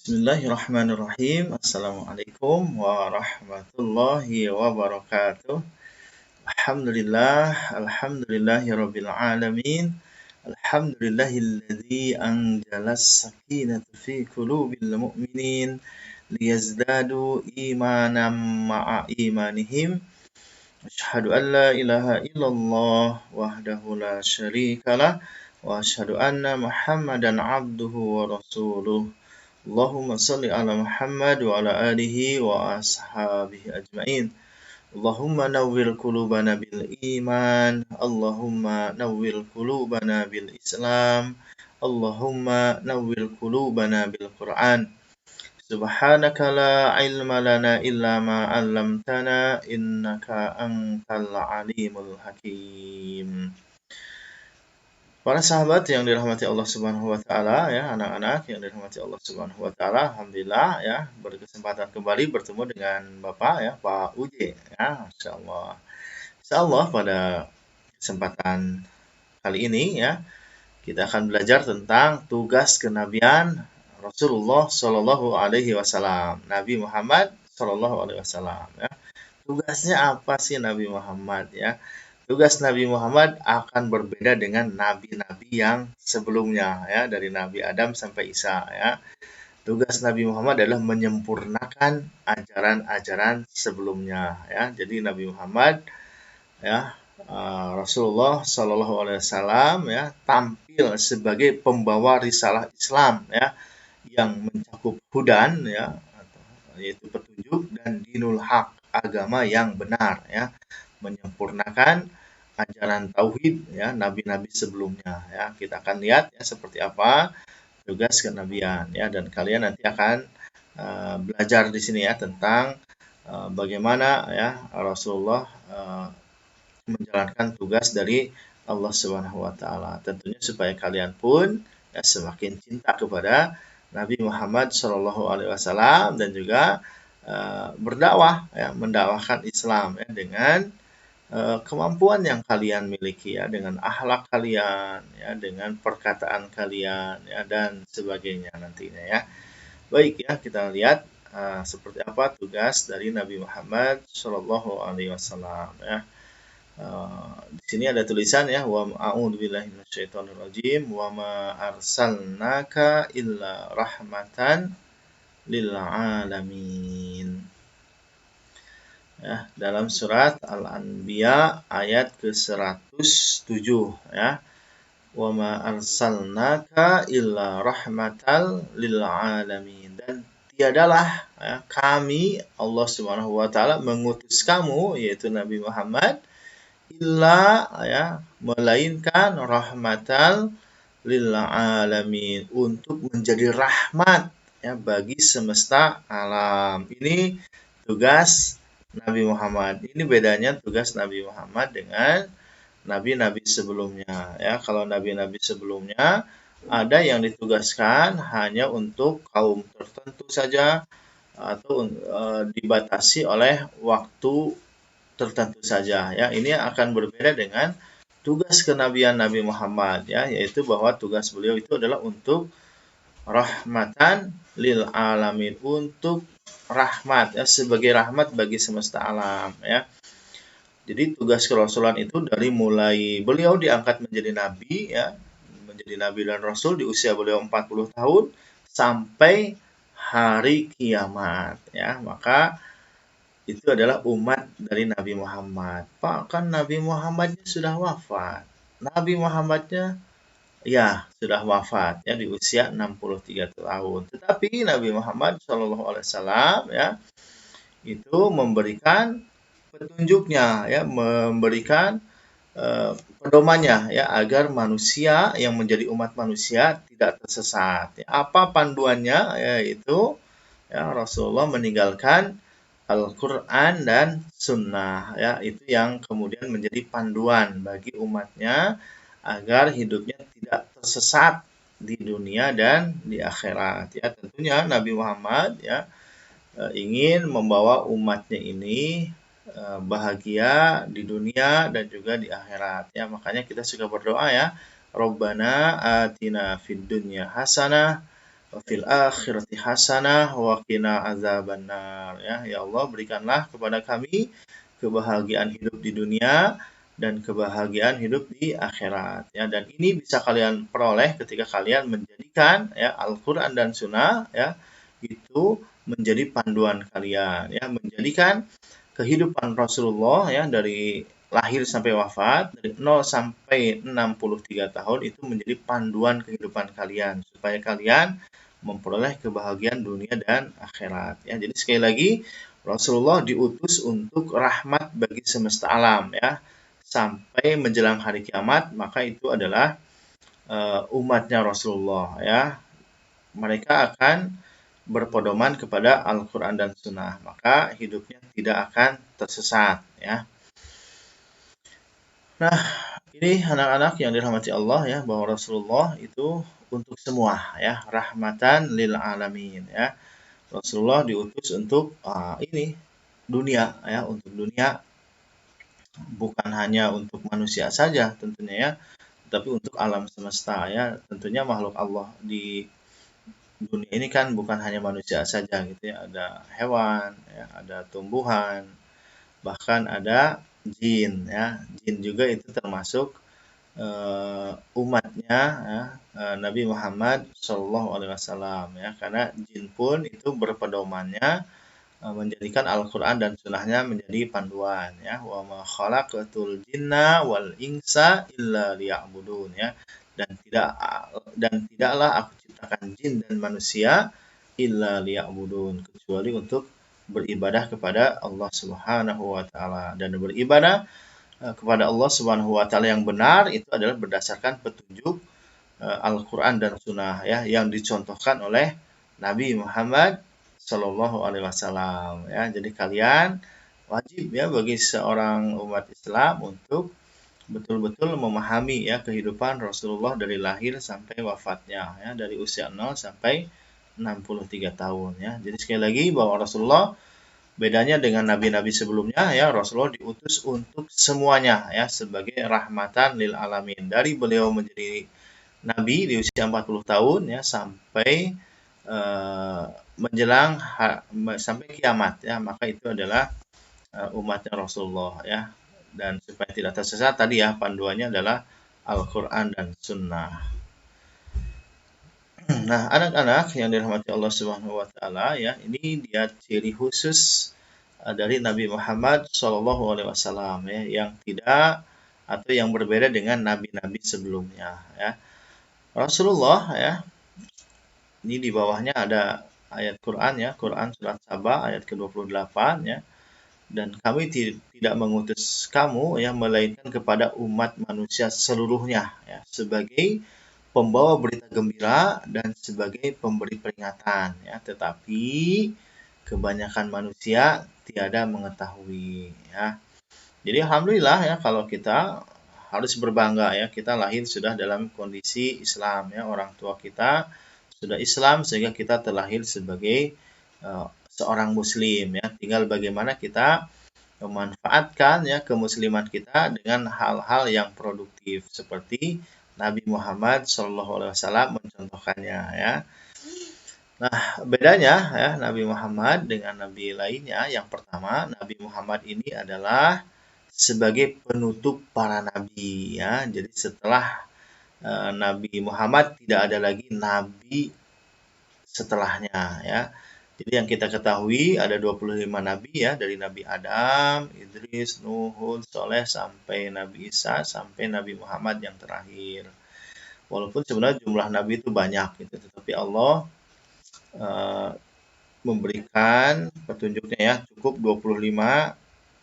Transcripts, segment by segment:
Bismillahirrahmanirrahim. Assalamualaikum warahmatullahi wabarakatuh. Alhamdulillahirabbil alamin. Alhamdulillahilladzi anjalas sakinata fi qulubil mu'minin liyazdadu imanan ma'a imanihim. Asyhadu an la ilaha illallah wahdahu la syarikalah wa asyhadu anna Muhammadan abduhu wa rasuluh. Allahumma salli ala Muhammad wa ala alihi wa ashabihi ajma'in. Allahumma nawwir qulubana bil iman. Allahumma nawwir qulubana bil Islam. Allahumma nawwir qulubana bil Quran. Subhanaka la ilma lana illa ma 'allamtana innaka antal alimul hakim. Para sahabat yang dirahmati Allah Subhanahu wa taala ya, anak-anak yang dirahmati Allah Subhanahu wa taala, alhamdulillah ya berkesempatan kembali bertemu dengan Bapak ya, Pak Uje ya, masyaallah. Insyaallah pada kesempatan kali ini ya, kita akan belajar tentang tugas kenabian Rasulullah Shallallahu alaihi wasallam, Nabi Muhammad Shallallahu alaihi wasallam ya. Tugasnya apa sih Nabi Muhammad ya? Tugas Nabi Muhammad akan berbeda dengan nabi-nabi yang sebelumnya ya, dari Nabi Adam sampai Isa ya. Tugas Nabi Muhammad adalah menyempurnakan ajaran-ajaran sebelumnya ya. Jadi Nabi Muhammad ya, Rasulullah Shallallahu alaihi wasallam ya, tampil sebagai pembawa risalah Islam ya, yang mencakup hudan ya, yaitu petunjuk, dan dinul haq, agama yang benar ya, menyempurnakan ajaran tauhid ya nabi-nabi sebelumnya ya. Kita akan lihat ya seperti apa tugas kenabian ya, dan kalian nanti akan belajar di sini ya tentang bagaimana ya Rasulullah menjalankan tugas dari Allah Subhanahu wa taala. Tentunya supaya kalian pun ya semakin cinta kepada Nabi Muhammad Shallallahu alaihi wasallam dan juga berdakwah ya, mendakwahkan Islam ya dengan kemampuan yang kalian miliki ya, dengan akhlak kalian ya, dengan perkataan kalian ya, dan sebagainya nantinya ya. Baik ya, kita lihat seperti apa tugas dari Nabi Muhammad Shallallahu alaihi wasallam ya. Di sini ada tulisan ya, wa a'udzubillahi minasyaitonirrajim, wa ma arsalnaka illa rahmatan lil alamin. Ya, dalam surat Al-Anbiya ayat ke-107 ya. Wa ma arsalnaka illa rahmatal lil alamin. Dan tiadalah ya, kami Allah Subhanahu wa taala mengutus kamu, yaitu Nabi Muhammad, illa ya, melainkan rahmatal lil alamin, untuk menjadi rahmat ya bagi semesta alam. Ini tugas Nabi Muhammad. Ini bedanya tugas Nabi Muhammad dengan nabi-nabi sebelumnya ya. Kalau nabi-nabi sebelumnya ada yang ditugaskan hanya untuk kaum tertentu saja, atau dibatasi oleh waktu tertentu saja ya. Ini akan berbeda dengan tugas kenabian Nabi Muhammad ya, yaitu bahwa tugas beliau itu adalah untuk rahmatan lil alamin, untuk rahmat ya, sebagai rahmat bagi semesta alam ya. Jadi tugas kerasulan itu dari mulai beliau diangkat menjadi nabi ya, menjadi nabi dan rasul di usia beliau 40 tahun sampai hari kiamat ya. Maka itu adalah umat dari Nabi Muhammad. Pak, kan Nabi Muhammadnya sudah wafat. Nabi Muhammadnya ya sudah wafat ya di usia 63 tahun. Tetapi Nabi Muhammad SAW ya itu memberikan petunjuknya ya, memberikan pedomannya ya, agar manusia yang menjadi umat manusia tidak tersesat. Ya, apa panduannya? Yaitu ya, Rasulullah meninggalkan Al-Quran dan Sunnah ya, itu yang kemudian menjadi panduan bagi umatnya agar hidupnya tidak tersesat di dunia dan di akhirat ya. Tentunya Nabi Muhammad ya ingin membawa umatnya ini bahagia di dunia dan juga di akhirat ya. Makanya kita suka berdoa ya, Rabbana atina fid dunya hasanah wa fil akhirati hasanah wa qina azabannar. Ya Allah, berikanlah kepada kami kebahagiaan hidup di dunia dan kebahagiaan hidup di akhirat. Ya, dan ini bisa kalian peroleh ketika kalian menjadikan ya Al-Qur'an dan Sunnah ya itu menjadi panduan kalian ya, menjadikan kehidupan Rasulullah ya dari lahir sampai wafat dari 0 sampai 63 tahun itu menjadi panduan kehidupan kalian supaya kalian memperoleh kebahagiaan dunia dan akhirat ya. Jadi sekali lagi Rasulullah diutus untuk rahmat bagi semesta alam ya. Sampai menjelang hari kiamat maka itu adalah umatnya Rasulullah ya. Mereka akan berpedoman kepada Al-Quran dan Sunnah, maka hidupnya tidak akan tersesat ya. Nah, ini anak-anak yang dirahmati Allah ya, bahwa Rasulullah itu untuk semua ya, rahmatan lil alamin ya. Rasulullah diutus untuk ini dunia ya, untuk dunia, bukan hanya untuk manusia saja tentunya ya, tapi untuk alam semesta ya. Tentunya makhluk Allah di dunia ini kan bukan hanya manusia saja gitu ya, ada hewan ya, ada tumbuhan, bahkan ada jin ya. Jin juga itu termasuk umatnya ya, Nabi Muhammad SAW ya, karena jin pun itu berpedomannya menjadikan Al-Quran dan Sunnahnya menjadi panduan ya. Wa ma khalaqatul jinna wal insa illa liya'budun ya. Dan tidaklah aku ciptakan jin dan manusia illa liya'budun, kecuali untuk beribadah kepada Allah Subhanahu wa taala. Dan beribadah kepada Allah Subhanahu wa taala yang benar itu adalah berdasarkan petunjuk Al-Quran dan Sunnah ya, yang dicontohkan oleh Nabi Muhammad Shallallahu Alaihi Wasallam ya. Jadi kalian wajib ya bagi seorang umat Islam untuk betul-betul memahami ya kehidupan Rasulullah dari lahir sampai wafatnya ya, dari usia 0 sampai 63 tahun ya. Jadi sekali lagi bahwa Rasulullah bedanya dengan nabi-nabi sebelumnya ya, Rasulullah diutus untuk semuanya ya, sebagai rahmatan lil alamin. Dari beliau menjadi nabi di usia 40 tahun ya sampai menjelang sampai kiamat ya, maka itu adalah umatnya Rasulullah ya. Dan supaya tidak tersesat tadi ya, panduannya adalah Al-Quran dan Sunnah. Nah, anak-anak yang dirahmati Allah Subhanahu wa taala ya, ini dia ciri khusus dari Nabi Muhammad Shallallahu alaihi wasallam ya, yang tidak atau yang berbeda dengan nabi-nabi sebelumnya ya. Rasulullah ya, ini di bawahnya ada ayat Quran ya, Quran surat Saba ayat ke-28 ya. Dan kami tidak mengutus kamu ya melainkan kepada umat manusia seluruhnya ya, sebagai pembawa berita gembira dan sebagai pemberi peringatan ya, tetapi kebanyakan manusia tiada mengetahui ya. Jadi alhamdulillah ya, kalau kita harus berbangga ya, kita lahir sudah dalam kondisi Islam ya, orang tua kita sudah Islam sehingga kita terlahir sebagai seorang muslim ya. Tinggal bagaimana kita memanfaatkan ya kemusliman kita dengan hal-hal yang produktif seperti Nabi Muhammad SAW mencontohkannya ya. Nah, bedanya ya Nabi Muhammad dengan nabi lainnya, yang pertama Nabi Muhammad ini adalah sebagai penutup para nabi ya. Jadi setelah Nabi Muhammad tidak ada lagi nabi setelahnya ya. Jadi yang kita ketahui ada 25 nabi ya, dari Nabi Adam, Idris, Nuh, Hud, Soleh sampai Nabi Isa sampai Nabi Muhammad yang terakhir. Walaupun sebenarnya jumlah nabi itu banyak gitu, tetapi Allah memberikan petunjuknya ya, cukup 25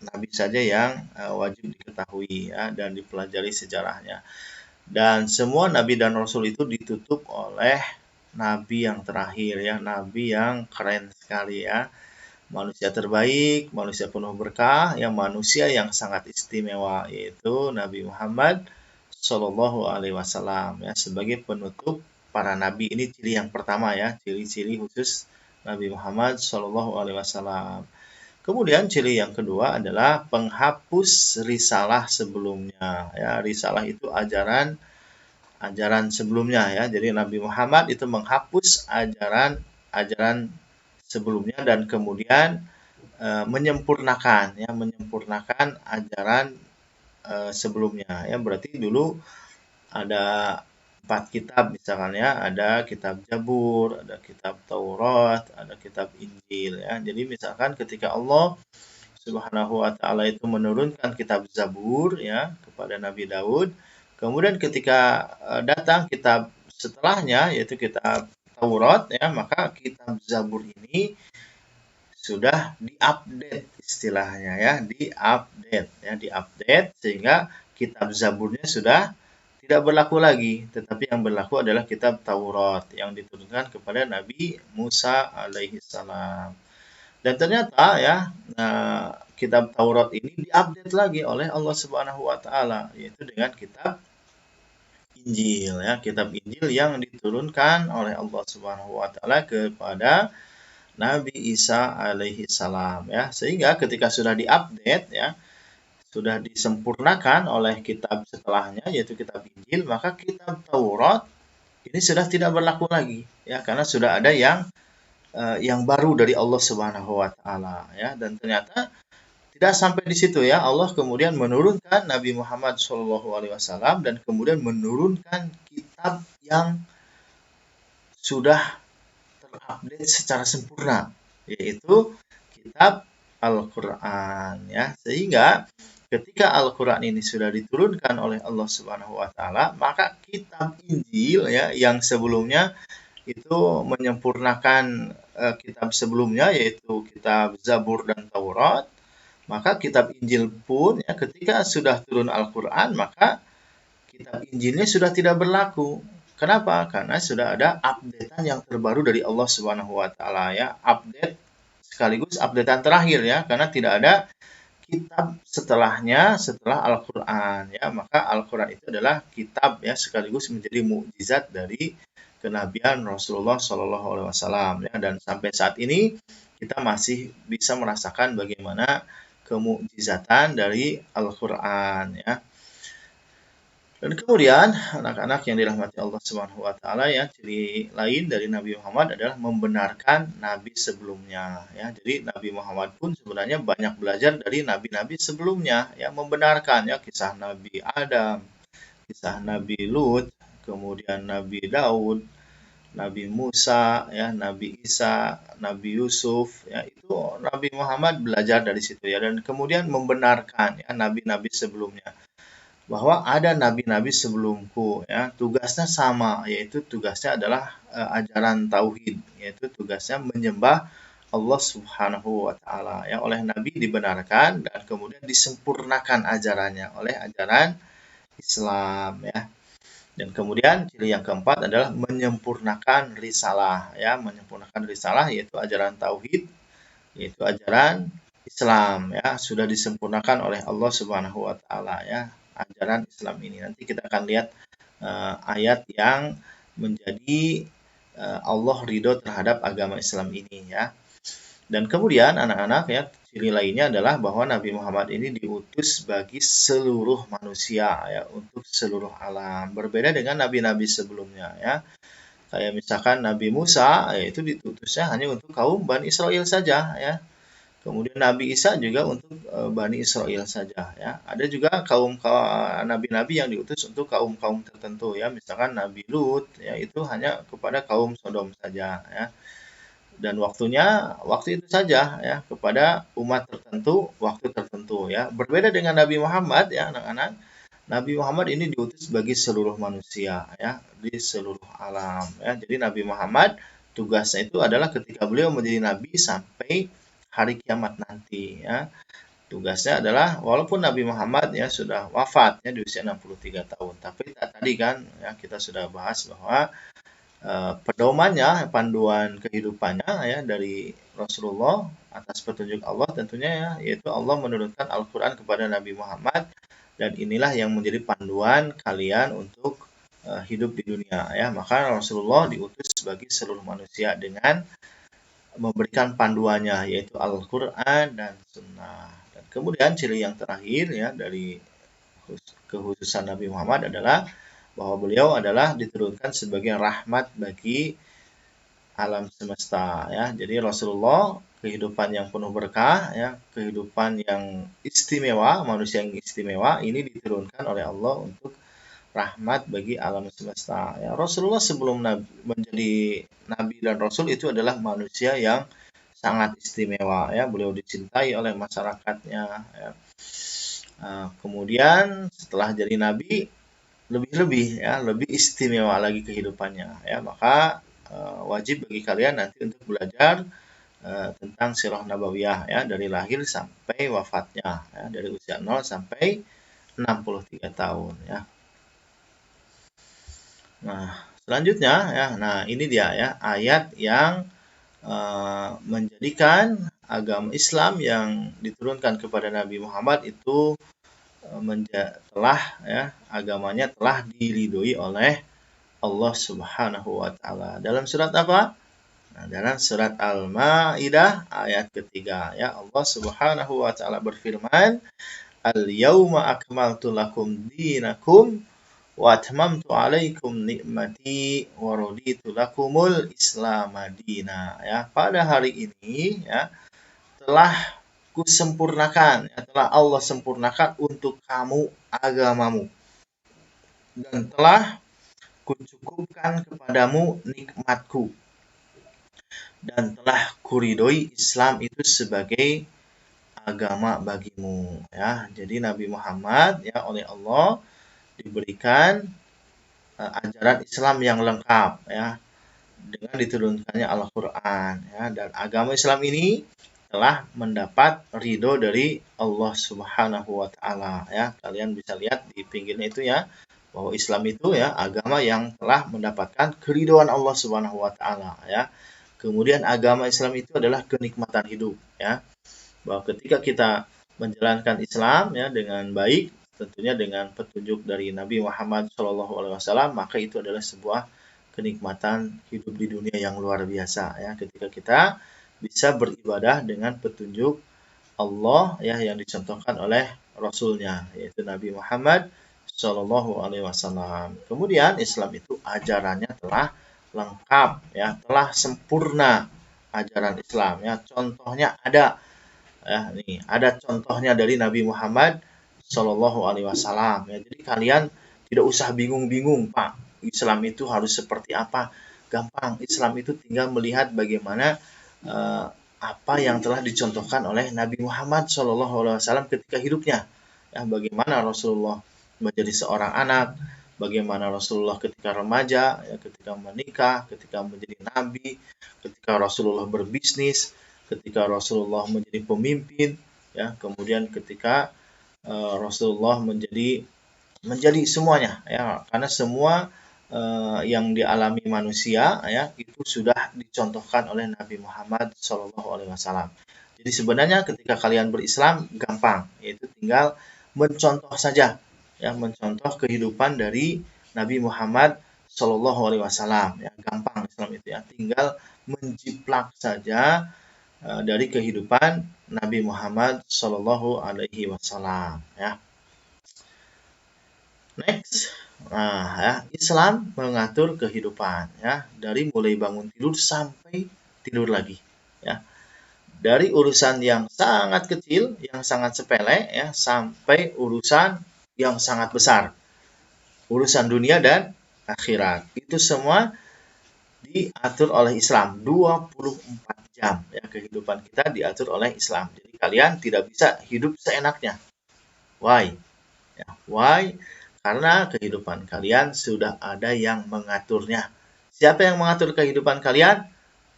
nabi saja yang wajib diketahui ya dan dipelajari sejarahnya. Dan semua nabi dan rasul itu ditutup oleh nabi yang terakhir ya, nabi yang keren sekali ya, manusia terbaik, manusia penuh berkah, yang manusia yang sangat istimewa, yaitu Nabi Muhammad Shallallahu Alaihi Wasallam ya, sebagai penutup para nabi. Ini ciri yang pertama ya, ciri-ciri khusus Nabi Muhammad Shallallahu Alaihi Wasallam. Kemudian ciri yang kedua adalah penghapus risalah sebelumnya ya. Risalah itu ajaran ajaran sebelumnya ya. Jadi Nabi Muhammad itu menghapus ajaran sebelumnya dan kemudian menyempurnakan ajaran sebelumnya ya. Berarti dulu ada 4 kitab misalkan ya, ada kitab Zabur, ada kitab Taurat, ada kitab Injil ya. Jadi misalkan ketika Allah Subhanahu wa taala itu menurunkan kitab Zabur ya kepada Nabi Daud, kemudian ketika datang kitab setelahnya yaitu kitab Taurat ya, maka kitab Zabur ini sudah diupdate istilahnya ya, diupdate sehingga kitab Zaburnya sudah tidak berlaku lagi, tetapi yang berlaku adalah kitab Taurat yang diturunkan kepada Nabi Musa alaihi salam. Dan ternyata ya, kitab Taurat ini diupdate lagi oleh Allah Subhanahu wa taala, yaitu dengan kitab Injil ya, kitab Injil yang diturunkan oleh Allah Subhanahu wa taala kepada Nabi Isa alaihi salam ya. Sehingga ketika sudah diupdate ya, sudah disempurnakan oleh kitab setelahnya yaitu kitab Injil, maka kitab Taurat ini sudah tidak berlaku lagi ya, karena sudah ada yang baru dari Allah Subhanahu wa taala ya. Dan ternyata tidak sampai di situ ya, Allah kemudian menurunkan Nabi Muhammad SAW dan kemudian menurunkan kitab yang sudah terupdate secara sempurna, yaitu kitab Al-Qur'an ya. Sehingga ketika Al-Qur'an ini sudah diturunkan oleh Allah Subhanahu wa taala, maka kitab Injil ya yang sebelumnya itu menyempurnakan kitab sebelumnya yaitu kitab Zabur dan Taurat, maka kitab Injil pun ya ketika sudah turun Al-Qur'an, maka kitab Injilnya sudah tidak berlaku. Kenapa? Karena sudah ada updatean yang terbaru dari Allah Subhanahu wa taala ya, update sekaligus updatean terakhir ya, karena tidak ada kitab setelahnya setelah Al-Qur'an ya. Maka Al-Qur'an itu adalah kitab ya sekaligus menjadi mukjizat dari kenabian Rasulullah Shallallahu alaihi wasallam ya. Dan sampai saat ini kita masih bisa merasakan bagaimana kemukjizatan dari Al-Qur'an ya. Dan kemudian anak-anak yang dirahmati Allah Subhanahu wa taala ya, ciri lain dari Nabi Muhammad adalah membenarkan nabi sebelumnya ya. Jadi Nabi Muhammad pun sebenarnya banyak belajar dari nabi-nabi sebelumnya ya, membenarkan ya kisah Nabi Adam, kisah Nabi Lut, kemudian Nabi Daud, Nabi Musa ya, Nabi Isa, Nabi Yusuf ya, itu Nabi Muhammad belajar dari situ ya, dan kemudian membenarkan ya nabi-nabi sebelumnya bahwa ada nabi-nabi sebelumku ya, tugasnya sama, yaitu tugasnya adalah ajaran tauhid, yaitu tugasnya menyembah Allah Subhanahu wa taala ya. Oleh nabi dibenarkan dan kemudian disempurnakan ajarannya oleh ajaran Islam ya. Dan kemudian ciri yang keempat adalah menyempurnakan risalah ya, menyempurnakan risalah yaitu ajaran tauhid, yaitu ajaran Islam ya, sudah disempurnakan oleh Allah Subhanahu wa taala ya, ajaran Islam ini. Nanti kita akan lihat ayat yang menjadi Allah ridho terhadap agama Islam ini ya. Dan kemudian anak-anak ya, ciri lainnya adalah bahwa Nabi Muhammad ini diutus bagi seluruh manusia ya, untuk seluruh alam. Berbeda dengan nabi-nabi sebelumnya ya. Kayak misalkan Nabi Musa yaitu diutusnya hanya untuk kaum Bani Israel saja ya. Kemudian Nabi Isa juga untuk Bani Israel saja ya. Ada juga nabi-nabi yang diutus untuk kaum-kaum tertentu ya. Misalkan Nabi Lut ya, itu hanya kepada kaum Sodom saja ya. Dan waktu itu saja ya, kepada umat tertentu, waktu tertentu ya. Berbeda dengan Nabi Muhammad ya anak-anak. Nabi Muhammad ini diutus bagi seluruh manusia ya, di seluruh alam ya. Jadi Nabi Muhammad tugasnya itu adalah ketika beliau menjadi nabi sampai hari kiamat nanti ya. Tugasnya adalah walaupun Nabi Muhammad ya sudah wafat ya di usia 63 tahun, tapi tadi kan ya kita sudah bahas bahwa pedomannya, panduan kehidupannya ya dari Rasulullah atas petunjuk Allah tentunya ya, yaitu Allah menurunkan Al-Qur'an kepada Nabi Muhammad, dan inilah yang menjadi panduan kalian untuk hidup di dunia ya. Maka Rasulullah diutus bagi seluruh manusia dengan memberikan panduannya yaitu Al-Qur'an dan Sunnah. Dan kemudian ciri yang terakhir ya dari kekhususan Nabi Muhammad adalah bahwa beliau adalah diturunkan sebagai rahmat bagi alam semesta ya. Jadi Rasulullah kehidupan yang penuh berkah ya, kehidupan yang istimewa, manusia yang istimewa ini diturunkan oleh Allah untuk rahmat bagi alam semesta ya. Rasulullah sebelum menjadi nabi dan rasul itu adalah manusia yang sangat istimewa ya, beliau dicintai oleh masyarakatnya ya. Kemudian setelah jadi nabi lebih-lebih ya, lebih istimewa lagi kehidupannya ya. Maka wajib bagi kalian nanti untuk belajar tentang sirah nabawiyah ya, dari lahir sampai wafatnya ya, dari usia 0 sampai 63 tahun ya. Nah, selanjutnya ya, nah ini dia ya ayat yang menjadikan agama Islam yang diturunkan kepada Nabi Muhammad itu telah ya, agamanya telah diridhoi oleh Allah Subhanahu wa taala. Dalam surat apa? Nah, dalam surat Al-Maidah ayat ketiga ya, Allah Subhanahu wa taala berfirman, "Al-yauma akmaltu lakum dinakum wa atmamtu 'alaikum ni'mati wa raditu lakumul Islam madina." Ya, pada hari ini ya telah kusempurnakan, ya, telah Allah sempurnakan untuk kamu agamamu dan telah kucukupkan kepadamu nikmatku dan telah kuridhoi Islam itu sebagai agama bagimu ya. Jadi Nabi Muhammad ya oleh Allah diberikan ajaran Islam yang lengkap ya dengan diturunkannya Al-Qur'an ya, dan agama Islam ini telah mendapat ridho dari Allah Subhanahu wa taala ya. Kalian bisa lihat di pinggirnya itu ya, bahwa Islam itu ya agama yang telah mendapatkan keridhaan Allah Subhanahu wa taala ya. Kemudian agama Islam itu adalah kenikmatan hidup ya. Bahwa ketika kita menjalankan Islam ya dengan baik, tentunya dengan petunjuk dari Nabi Muhammad SAW, maka itu adalah sebuah kenikmatan hidup di dunia yang luar biasa ya. Ketika kita bisa beribadah dengan petunjuk Allah ya yang dicontohkan oleh Rasulnya, yaitu Nabi Muhammad Shallallahu Alaihi Wasallam. Kemudian Islam itu ajarannya telah lengkap ya, telah sempurna ajaran Islam ya. Contohnya ada ya, nih ada contohnya dari Nabi Muhammad Shallallahu Alaihi Wasallam ya. Jadi kalian tidak usah bingung-bingung, Pak. Islam itu harus seperti apa? Gampang. Islam itu tinggal melihat bagaimana apa yang telah dicontohkan oleh Nabi Muhammad SAW ketika hidupnya. Ya, bagaimana Rasulullah menjadi seorang anak, bagaimana Rasulullah ketika remaja, ya, ketika menikah, ketika menjadi nabi, ketika Rasulullah berbisnis, ketika Rasulullah menjadi pemimpin, ya, kemudian ketika Rasulullah menjadi semuanya, ya, karena semua yang dialami manusia ya itu sudah dicontohkan oleh Nabi Muhammad SAW. Jadi sebenarnya ketika kalian berislam gampang, yaitu tinggal mencontoh saja, ya, mencontoh kehidupan dari Nabi Muhammad SAW. Ya, gampang Islam itu ya, tinggal menjiplak saja dari kehidupan Nabi Muhammad SAW. Ya. Next. Nah, ya, Islam mengatur kehidupan ya, dari mulai bangun tidur sampai tidur lagi ya. Dari urusan yang sangat kecil, yang sangat sepele ya, sampai urusan yang sangat besar. Urusan dunia dan akhirat. Itu semua diatur oleh Islam. 24 jam ya, kehidupan kita diatur oleh Islam. Jadi kalian tidak bisa hidup seenaknya. Why? Ya, why? Karena kehidupan kalian sudah ada yang mengaturnya. Siapa yang mengatur kehidupan kalian?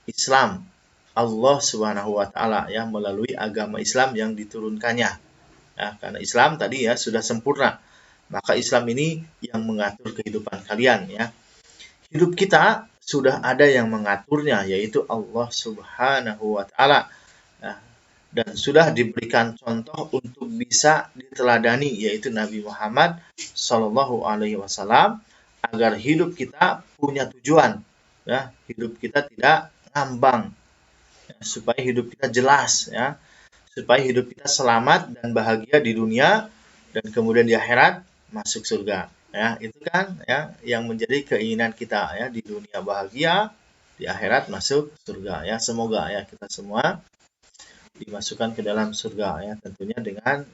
Islam. Allah Subhanahu wa taala ya, melalui agama Islam yang diturunkannya. Ya, karena Islam tadi ya sudah sempurna. Maka Islam ini yang mengatur kehidupan kalian ya. Hidup kita sudah ada yang mengaturnya, yaitu Allah Subhanahu wa taala. Ya, dan sudah diberikan contoh untuk bisa diteladani, yaitu Nabi Muhammad Shallallahu Alaihi Wasallam, agar hidup kita punya tujuan, ya, hidup kita tidak ngambang, ya, supaya hidup kita jelas, ya, supaya hidup kita selamat dan bahagia di dunia dan kemudian di akhirat masuk surga. Ya, itu kan ya yang menjadi keinginan kita ya, di dunia bahagia, di akhirat masuk surga ya. Semoga ya kita semua dimasukkan ke dalam surga ya, tentunya dengan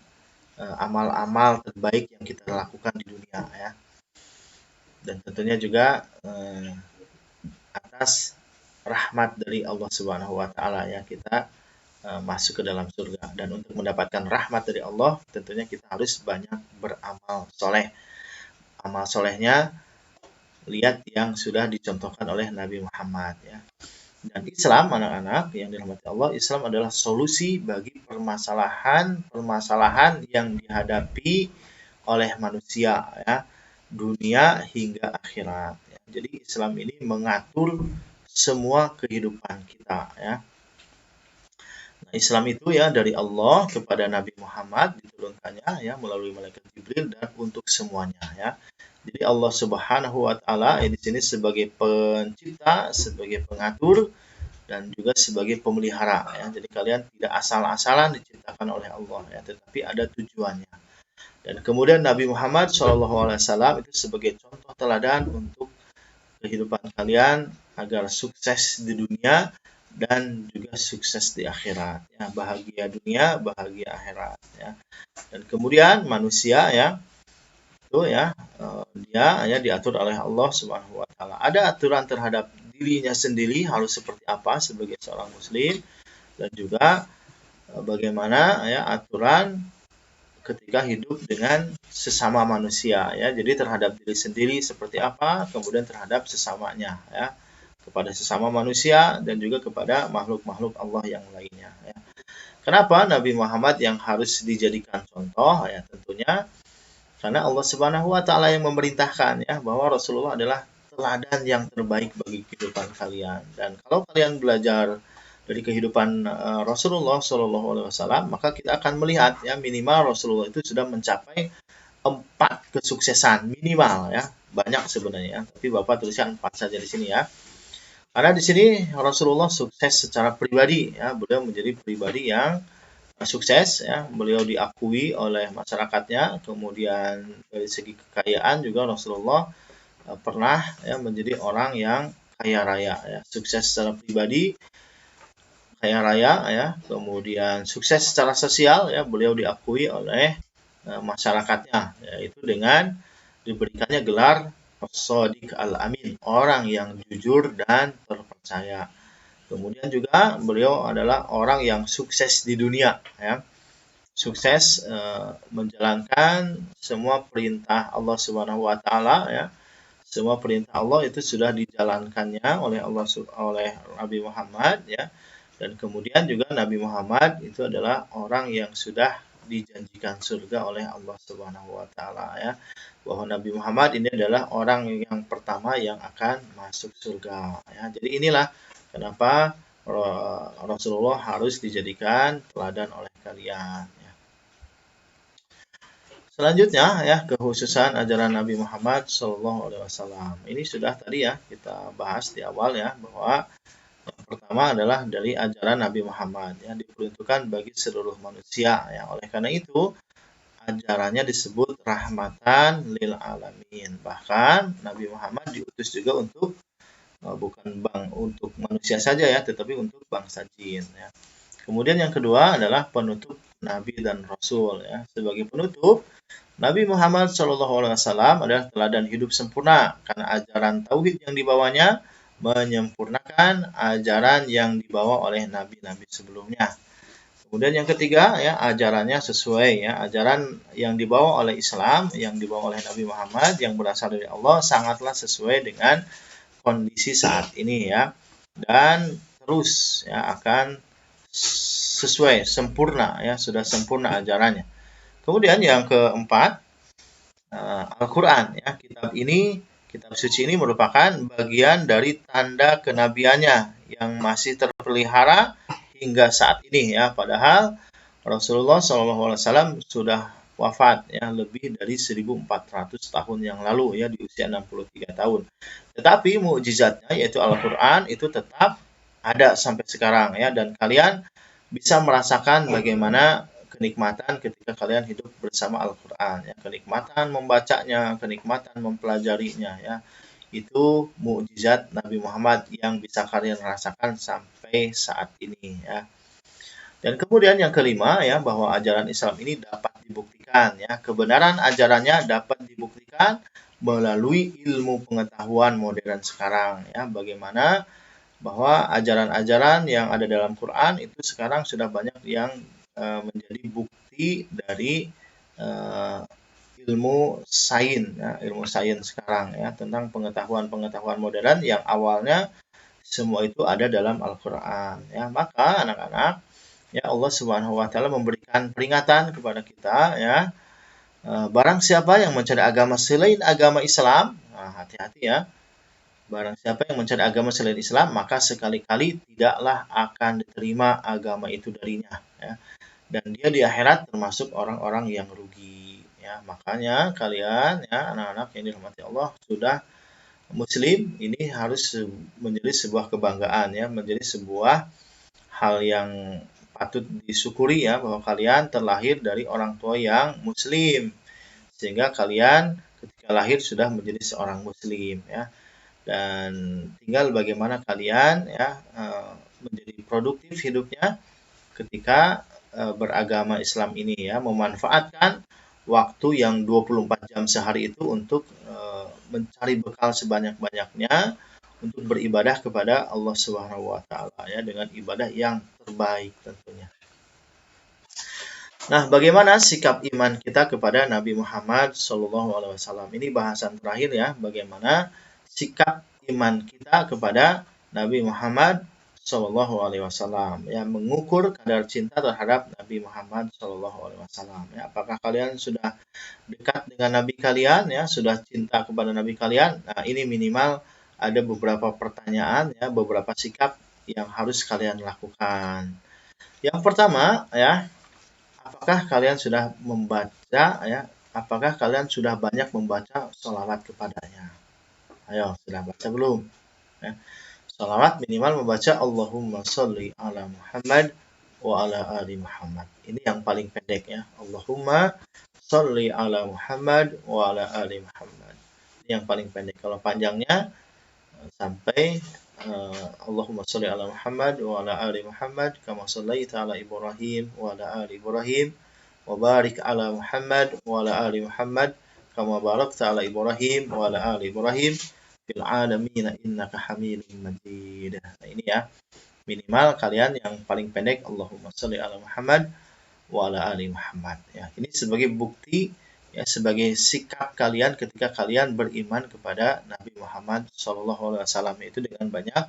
amal-amal terbaik yang kita lakukan di dunia ya. Dan tentunya juga atas rahmat dari Allah Subhanahu wa taala ya, kita masuk ke dalam surga. Dan untuk mendapatkan rahmat dari Allah, tentunya kita harus banyak beramal soleh. Amal solehnya lihat yang sudah dicontohkan oleh Nabi Muhammad ya. Dan Islam, anak-anak yang dirahmati Allah, Islam adalah solusi bagi permasalahan yang dihadapi oleh manusia ya, dunia hingga akhirat ya. Jadi Islam ini mengatur semua kehidupan kita ya. Nah, Islam itu ya dari Allah kepada Nabi Muhammad diturunkannya ya melalui malaikat Jibril dan untuk semuanya ya. Jadi Allah Subhanahu wa taala di sini sebagai pencipta, sebagai pengatur dan juga sebagai pemelihara ya. Jadi kalian tidak asal-asalan diciptakan oleh Allah ya, tetapi ada tujuannya. Dan kemudian Nabi Muhammad SAW itu sebagai contoh teladan untuk kehidupan kalian agar sukses di dunia dan juga sukses di akhirat ya, bahagia dunia, bahagia akhirat ya. Dan kemudian manusia ya itu ya dia ya diatur oleh Allah Subhanahu wa taala. Ada aturan terhadap dirinya sendiri harus seperti apa sebagai seorang muslim, dan juga bagaimana ya aturan ketika hidup dengan sesama manusia ya. Jadi terhadap diri sendiri seperti apa, kemudian terhadap sesamanya ya, kepada sesama manusia dan juga kepada makhluk-makhluk Allah yang lainnya ya. Kenapa Nabi Muhammad yang harus dijadikan contoh ya? Tentunya karena Allah Subhanahu wa taala yang memerintahkan ya, bahwa Rasulullah adalah teladan yang terbaik bagi kehidupan kalian. Dan kalau kalian belajar dari kehidupan Rasulullah Shallallahu alaihi wasallam, maka kita akan melihat ya, minimal Rasulullah itu sudah mencapai 4 kesuksesan minimal ya. Banyak sebenarnya, tapi Bapak tuliskan 4 saja di sini ya. Karena di sini Rasulullah sukses secara pribadi ya, beliau menjadi pribadi yang sukses ya, beliau diakui oleh masyarakatnya. Kemudian dari segi kekayaan juga Rasulullah pernah ya menjadi orang yang kaya raya ya, sukses secara pribadi, kaya raya ya, kemudian sukses secara sosial ya, beliau diakui oleh masyarakatnya, yaitu dengan diberikannya gelar As-Shadiq Al-Amin, orang yang jujur dan terpercaya. Kemudian juga beliau adalah orang yang sukses di dunia ya. Sukses menjalankan semua perintah Allah Subhanahu wa taala ya. Semua perintah Allah itu sudah dijalankannya oleh Nabi Muhammad ya. Dan kemudian juga Nabi Muhammad itu adalah orang yang sudah dijanjikan surga oleh Allah Subhanahu wa taala ya. Bahwa Nabi Muhammad ini adalah orang yang pertama yang akan masuk surga ya. Jadi inilah kenapa Rasulullah harus dijadikan teladan oleh kalian ya. Selanjutnya ya, kekhususan ajaran Nabi Muhammad Shallallahu alaihi wasallam. Ini sudah tadi ya kita bahas di awal ya, bahwa yang pertama adalah dari ajaran Nabi Muhammad yang diperuntukkan bagi seluruh manusia ya. Oleh karena itu ajarannya disebut rahmatan lil alamin. Bahkan Nabi Muhammad diutus juga untuk bukan untuk manusia saja ya, tetapi untuk bangsa jin ya. Kemudian yang kedua adalah penutup Nabi dan Rasul ya. Sebagai penutup, Nabi Muhammad SAW adalah teladan hidup sempurna karena ajaran tauhid yang dibawanya menyempurnakan ajaran yang dibawa oleh nabi-nabi sebelumnya. Kemudian yang ketiga ya, ajarannya sesuai ya, ajaran yang dibawa oleh Islam, yang dibawa oleh Nabi Muhammad yang berasal dari Allah sangatlah sesuai dengan kondisi saat ini ya, dan terus ya akan sesuai sempurna ya, sudah sempurna ajarannya. Kemudian yang keempat, Al-Qur'an ya, kitab suci ini merupakan bagian dari tanda kenabiannya yang masih terpelihara hingga saat ini ya, padahal Rasulullah SAW sudah wafat ya lebih dari 1400 tahun yang lalu ya, di usia 63 tahun. Tetapi mukjizatnya yaitu Al-Qur'an itu tetap ada sampai sekarang ya, dan kalian bisa merasakan bagaimana kenikmatan ketika kalian hidup bersama Al-Quran, ya, kenikmatan membacanya, kenikmatan mempelajarinya, ya, itu mukjizat Nabi Muhammad yang bisa kalian rasakan sampai saat ini, ya. Dan kemudian yang kelima, ya, bahwa ajaran Islam ini dapat dibuktikan, ya, kebenaran ajarannya dapat dibuktikan melalui ilmu pengetahuan modern sekarang, ya, bagaimana bahwa ajaran-ajaran yang ada dalam Quran itu sekarang sudah banyak yang menjadi bukti dari ilmu sains, ya, ilmu sains sekarang, ya, tentang pengetahuan-pengetahuan modern yang awalnya semua itu ada dalam Al-Quran, ya. Maka anak-anak, ya, Allah Subhanahu wa taala memberikan peringatan kepada kita, ya, barang siapa yang mencari agama selain agama Islam, nah, hati-hati, ya. Barang siapa yang mencari agama selain Islam, maka sekali-kali tidaklah akan diterima agama itu darinya, ya. Dan dia di akhirat termasuk orang-orang yang rugi, ya. Makanya kalian, ya, anak-anak yang dirahmati Allah, sudah Muslim ini harus menjadi sebuah kebanggaan, ya, menjadi sebuah hal yang patut disyukuri, ya, bahwa kalian terlahir dari orang tua yang Muslim, sehingga kalian ketika lahir sudah menjadi seorang Muslim, ya. Dan tinggal bagaimana kalian, ya, menjadi produktif hidupnya ketika beragama Islam ini, ya, memanfaatkan waktu yang 24 jam sehari itu untuk mencari bekal sebanyak-banyaknya untuk beribadah kepada Allah Subhanahu wa taala, ya, dengan ibadah yang terbaik tentunya. Nah, bagaimana sikap iman kita kepada Nabi Muhammad SAW? Ini bahasan terakhir, ya, bagaimana sikap iman kita kepada Nabi Muhammad SAW, ya, mengukur kadar cinta terhadap Nabi Muhammad SAW. Ya, apakah kalian sudah dekat dengan Nabi kalian, ya, sudah cinta kepada Nabi kalian? Nah, ini minimal ada beberapa pertanyaan, ya, beberapa sikap yang harus kalian lakukan. Yang pertama, ya, apakah kalian sudah membaca, ya, apakah kalian sudah banyak membaca sholawat kepadanya? Ayo, sudah baca belum? Ya. Sholawat minimal membaca Allahumma sholli ala Muhammad wa ala ali Muhammad. Ini yang paling pendek, ya. Allahumma sholli ala Muhammad wa ala ali Muhammad. Ini yang paling pendek. Kalau panjangnya sampai Allahumma sholli ala Muhammad wa ala ali Muhammad kama shallaita ala Ibrahim wa ala ali Ibrahim wa barik ala Muhammad wa ala ali Muhammad kama barakta ala Ibrahim wa ala ali Ibrahim fil alamin innaka Hamidum Majid. Nah, ini, ya, minimal kalian yang paling pendek Allahumma sholli ala Muhammad wa ala ali Muhammad, ya. Ini sebagai bukti, ya, sebagai sikap kalian ketika kalian beriman kepada Nabi Muhammad SAW, itu dengan banyak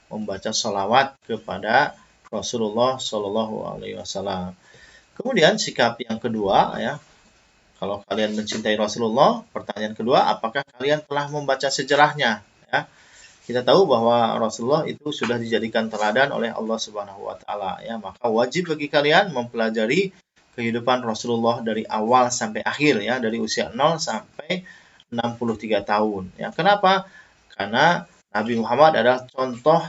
membaca sholawat kepada Rasulullah SAW. Kemudian sikap yang kedua, ya, kalau kalian mencintai Rasulullah, pertanyaan kedua, apakah kalian telah membaca sejarahnya? Ya, kita tahu bahwa Rasulullah itu sudah dijadikan teladan oleh Allah Subhanahu wa taala, ya, maka wajib bagi kalian mempelajari kehidupan Rasulullah dari awal sampai akhir, ya, dari usia 0 sampai 63 tahun. Ya, kenapa? Karena Nabi Muhammad adalah contoh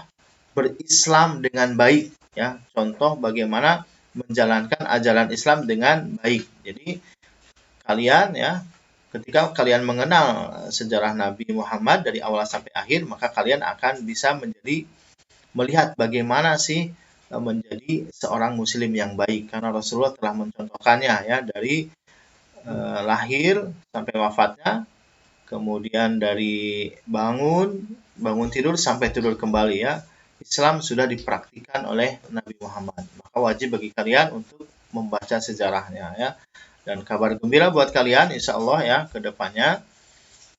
berislam dengan baik, ya, contoh bagaimana menjalankan ajaran Islam dengan baik. Jadi kalian, ya, ketika kalian mengenal sejarah Nabi Muhammad dari awal sampai akhir, maka kalian akan bisa melihat bagaimana sih menjadi seorang muslim yang baik, karena Rasulullah telah mencontohkannya, ya, dari lahir sampai wafatnya, kemudian dari bangun tidur sampai tidur kembali, ya, Islam sudah dipraktikkan oleh Nabi Muhammad. Maka wajib bagi kalian untuk membaca sejarahnya, ya. Dan kabar gembira buat kalian, insya Allah, ya, ke depannya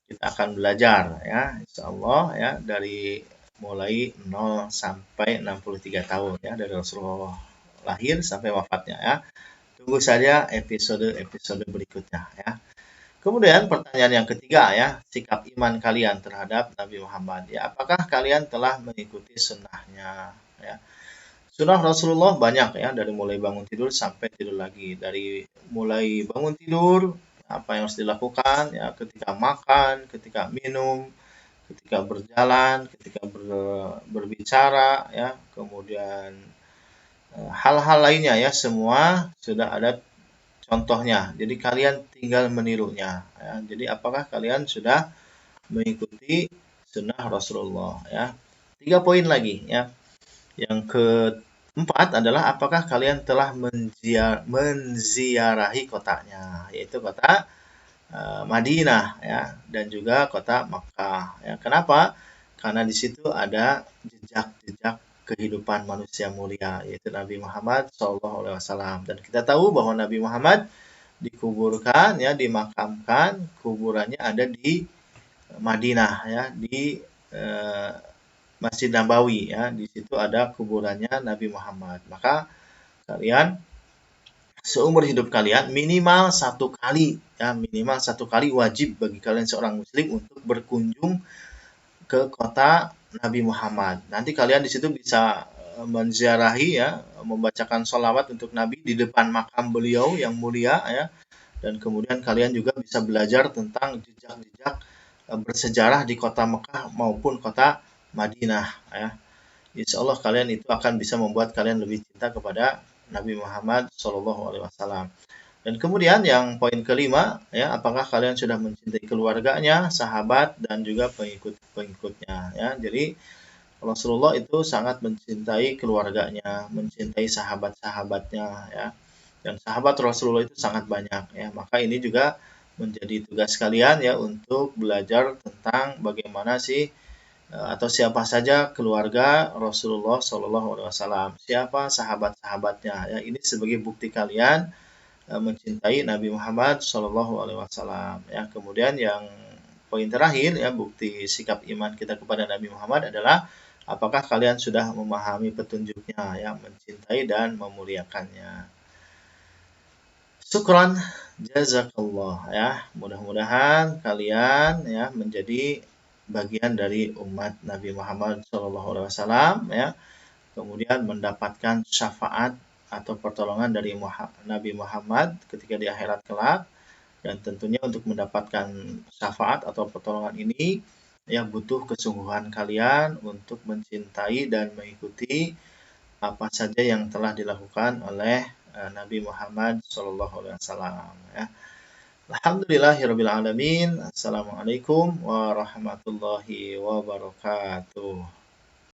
kita akan belajar, ya, insya Allah, ya, dari mulai 0 sampai 63 tahun, ya, dari Rasulullah lahir sampai wafatnya, ya. Tunggu saja episode-episode berikutnya, ya. Kemudian pertanyaan yang ketiga, ya, sikap iman kalian terhadap Nabi Muhammad, ya, apakah kalian telah mengikuti sunnahnya, ya. Sunnah Rasulullah banyak, ya, dari mulai bangun tidur sampai tidur lagi. Dari mulai bangun tidur, apa yang harus dilakukan, ya, ketika makan, ketika minum, ketika berjalan, ketika berbicara, ya, kemudian hal-hal lainnya ya, semua sudah ada contohnya. Jadi kalian tinggal menirunya. Ya. Jadi apakah kalian sudah mengikuti sunnah Rasulullah? Ya. 3 poin lagi ya. Yang keempat adalah apakah kalian telah menziarahi kotanya, yaitu kota Madinah ya, dan juga kota Makkah. Ya. Kenapa? Karena di situ ada jejak-jejak kehidupan manusia mulia, yaitu Nabi Muhammad SAW. Dan kita tahu bahwa Nabi Muhammad dikuburkan ya, dimakamkan, kuburannya ada di Madinah ya, di eh, Masjid Nabawi ya. Di situ ada kuburannya Nabi Muhammad. Maka kalian seumur hidup kalian minimal 1 kali ya, minimal 1 kali wajib bagi kalian seorang muslim untuk berkunjung ke kota Nabi Muhammad. Nanti kalian di situ bisa menziarahi ya, membacakan sholawat untuk Nabi di depan makam beliau yang mulia ya, dan kemudian kalian juga bisa belajar tentang jejak-jejak bersejarah di kota Mekah maupun kota Madinah ya. Insya Allah kalian itu akan bisa membuat kalian lebih cinta kepada Nabi Muhammad SAW. Dan kemudian yang poin kelima ya, apakah kalian sudah mencintai keluarganya, sahabat dan juga pengikut-pengikutnya ya. Jadi Rasulullah itu sangat mencintai keluarganya, mencintai sahabat-sahabatnya ya. Dan sahabat Rasulullah itu sangat banyak ya. Maka ini juga menjadi tugas kalian ya untuk belajar tentang bagaimana sih atau siapa saja keluarga Rasulullah SAW, siapa sahabat-sahabatnya ya. Ini sebagai bukti kalian mencintai Nabi Muhammad SAW ya. Kemudian yang poin terakhir ya, bukti sikap iman kita kepada Nabi Muhammad adalah apakah kalian sudah memahami petunjuknya ya, mencintai dan memuliakannya. Syukran jazakallah ya. Mudah-mudahan kalian ya menjadi bagian dari umat Nabi Muhammad SAW ya. Kemudian mendapatkan syafaat atau pertolongan dari Nabi Muhammad ketika di akhirat kelak. Dan tentunya untuk mendapatkan syafaat atau pertolongan ini ya butuh kesungguhan kalian untuk mencintai dan mengikuti apa saja yang telah dilakukan oleh Nabi Muhammad SAW ya. Alhamdulillahirabbil alamin. Assalamualaikum warahmatullahi wabarakatuh.